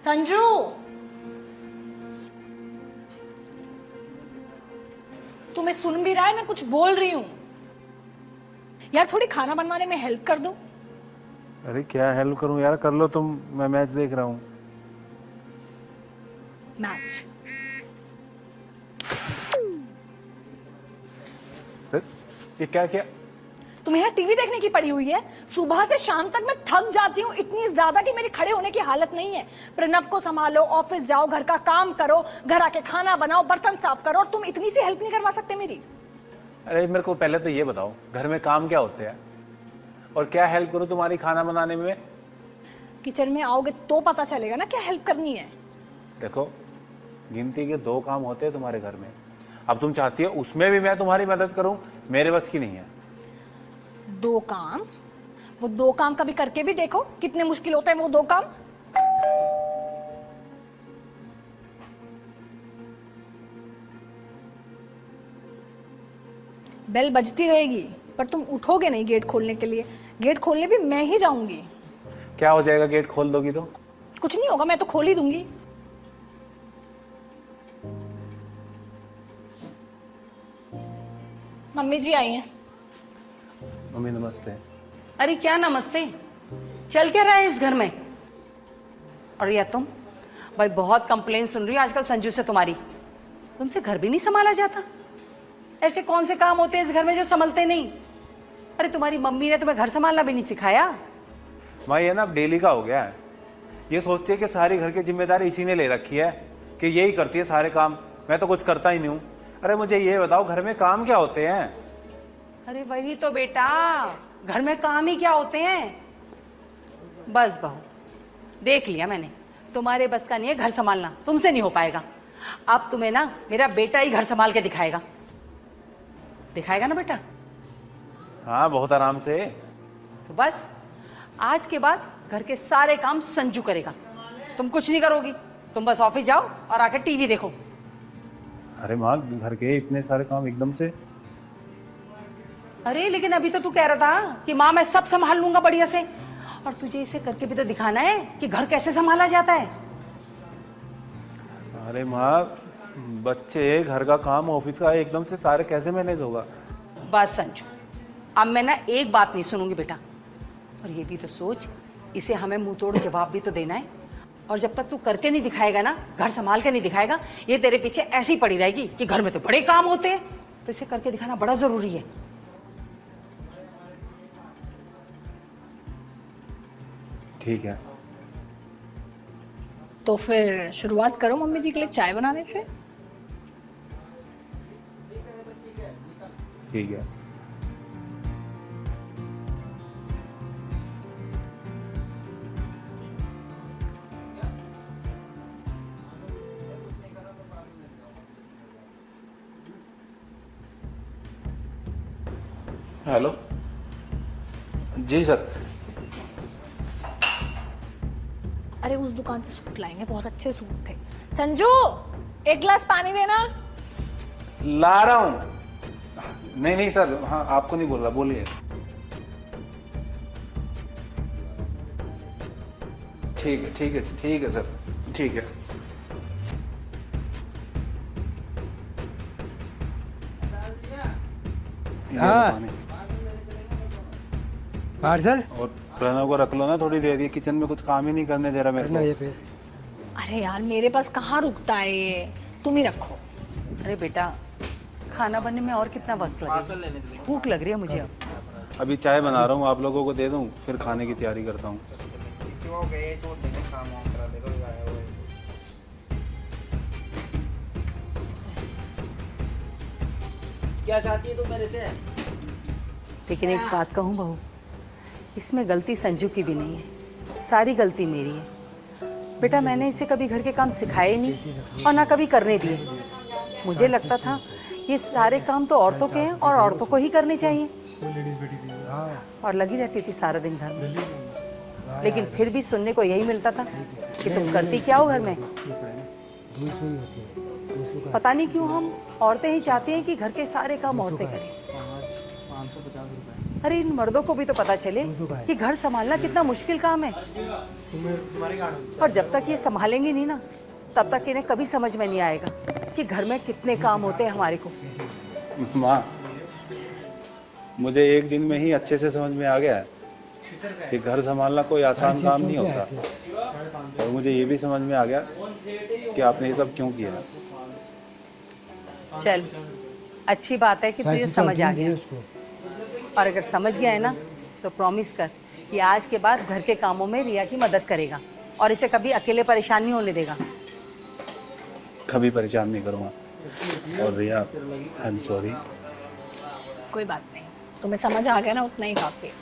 संजू, तुम्हें सुन भी रहा है? मैं कुछ बोल रही हूँ यार, थोड़ी खाना बनवाने में हेल्प कर दो। अरे क्या हेल्प करूं यार, कर लो तुम, मैं मैच देख रहा हूँ। मैच? ये क्या क्या? तुम्हें यहाँ टीवी देखने की पड़ी हुई है? सुबह से शाम तक मैं थक जाती हूँ इतनी ज्यादा कि मेरी खड़े होने की हालत नहीं है। प्रणव को संभालो, ऑफिस जाओ, घर का काम करो, घर आके खाना बनाओ, बर्तन साफ करो, और तुम इतनी सी हेल्प नहीं करवा सकते मेरी? अरे मेरे को पहले तो ये बताओ, घर में काम क्या होते हैं और क्या हेल्प करूं तुम्हारी खाना बनाने में? किचन में आओगे तो पता चलेगा ना क्या हेल्प करनी है। देखो, गिनती के 2 काम होते हैं तुम्हारे घर में। अब तुम चाहती हो उसमें भी मैं तुम्हारी मदद करूं? मेरे बस की नहीं है। 2 काम? वो 2 काम कभी करके भी देखो कितने मुश्किल होते हैं वो 2 काम। बेल बजती रहेगी पर तुम उठोगे नहीं गेट खोलने के लिए। गेट खोलने भी मैं ही जाऊंगी। क्या हो जाएगा गेट खोल दोगी तो? कुछ नहीं होगा, मैं तो खोल ही दूंगी। मम्मी जी आई हैं। मम्मी नमस्ते। अरे क्या नमस्ते, चल क्या रहा है इस घर में? और या तुम भाई, बहुत कंप्लेन सुन रही हो आजकल संजू से तुम्हारी। तुमसे घर भी नहीं संभाला जाता? ऐसे कौन से काम होते हैं इस घर में जो संभलते नहीं? अरे तुम्हारी मम्मी ने तुम्हें घर संभालना भी नहीं सिखाया? माँ ये ना अब डेली का हो गया है। ये सोचती है कि सारी घर की जिम्मेदारी इसी ने ले रखी है, कि यही करती है सारे काम, मैं तो कुछ करता ही नहीं हूँ। अरे मुझे ये बताओ, घर में काम क्या होते हैं? अरे वही तो बेटा, घर में काम ही क्या होते हैं। बस बहू, देख लिया मैंने, तुम्हारे बस का नहीं है घर संभालना, तुमसे नहीं हो पाएगा। अब तुम्हें ना मेरा बेटा ही घर संभाल के दिखाएगा। दिखाएगा ना बेटा? हाँ बहुत आराम से। तो बस आज के बाद घर के सारे काम संजू करेगा, तुम कुछ नहीं करोगी। तुम बस ऑफिस जाओ और आकर टीवी देखो। अरे माँ, घर के इतने सारे काम एकदम से? अरे लेकिन अभी तो तू कह रहा था कि माँ मैं सब संभाल लूंगा बढ़िया से, और तुझे इसे करके भी तो दिखाना है कि घर कैसे संभाला जाता है। अरे माँ, बच्चे, घर का काम, ऑफिस का, एकदम से सारे कैसे मैनेज होगा? बस संजू, अब मैं ना एक बात नहीं सुनूंगी बेटा। और ये भी तो सोच, इसे हमें मुंह तोड़ जवाब भी तो देना है। और जब तक तू करके नहीं दिखाएगा ना, घर संभाल के नहीं दिखाएगा, ये तेरे पीछे ऐसी ही पड़ी रहेगी कि घर में तो बड़े काम होते हैं। तो इसे करके दिखाना बड़ा जरूरी है। ठीक है। तो फिर शुरुआत करो मम्मी जी के लिए चाय बनाने से। ठीक है। हेलो जी सर। अरे उस दुकान से सूट लाएंगे, बहुत अच्छे सूट थे। संजू, 1 गिलास पानी देना। ला रहा हूँ। नहीं नहीं सर, हाँ आपको नहीं बोल रहा, बोलिए। ठीक है ठीक है ठीक है सर, ठीक है। हाँ। पार्सल और प्रणव को रख लो ना थोड़ी देर, ये किचन में कुछ काम ही नहीं करने दे रहा मेरे करना को। ये फिर। अरे यार मेरे पास कहाँ रुकता है ये, तुम ही रखो। अरे बेटा, खाना बनने में और कितना वक्त लगेगा? भूख लग रही है मुझे अब। अभी चाय बना रहा हूँ, आप लोगों को दे दूँ, फिर खाने की तैयारी करता हूँ। क्या चाहती है तू मेरे से? लेकिन एक बात कहूँ बहू, इसमें गलती संजू की भी नहीं है, सारी गलती मेरी है। बेटा मैंने इसे कभी घर के काम सिखाए नहीं और ना कभी करने दिए। मुझे लगता था ये सारे काम तो औरतों के हैं और औरतों को ही करने चाहिए, और लगी रहती थी सारा दिन घर में। लेकिन फिर भी सुनने को यही मिलता था कि तुम करती क्या हो घर में। पता नहीं क्यों हम औरतें ही चाहती हैं कि घर के सारे काम औरतें करें। 550 रुपए। अरे इन मर्दों को भी तो पता चले कि घर संभालना कितना मुश्किल काम है। और जब तक ये संभालेंगे नहीं ना, तब तक इन्हें कभी समझ में नहीं आएगा कि घर में कितने काम होते हैं हमारे को। माँ, मुझे एक दिन में ही अच्छे से समझ में आ गया है कि घर संभालना कोई आसान काम नहीं होता। और मुझे ये भी समझ में आ गया कि आपने ये सब क्यों किया। चल, अच्छी बात है कि तुझे समझ आ गया। और अगर समझ गया है ना, तो प्रॉमिस कर कि आज के बाद घर के कामों में रिया की मदद करेगा और इसे कभी अकेले परेशान नहीं होने देगा। कभी परेशान नहीं करूँगा। और रिया, आई एम सॉरी। कोई बात नहीं, तुम्हें समझ आ गया ना, उतना ही काफी है।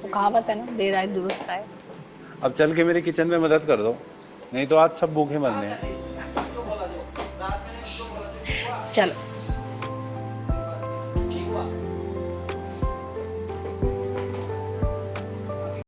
वो कहावत है ना, देर आए दुरुस्त आए। अब चल के मेरे किचन में मदद कर दो, नहीं तो आज सब भूखे मरने हैं। चलो।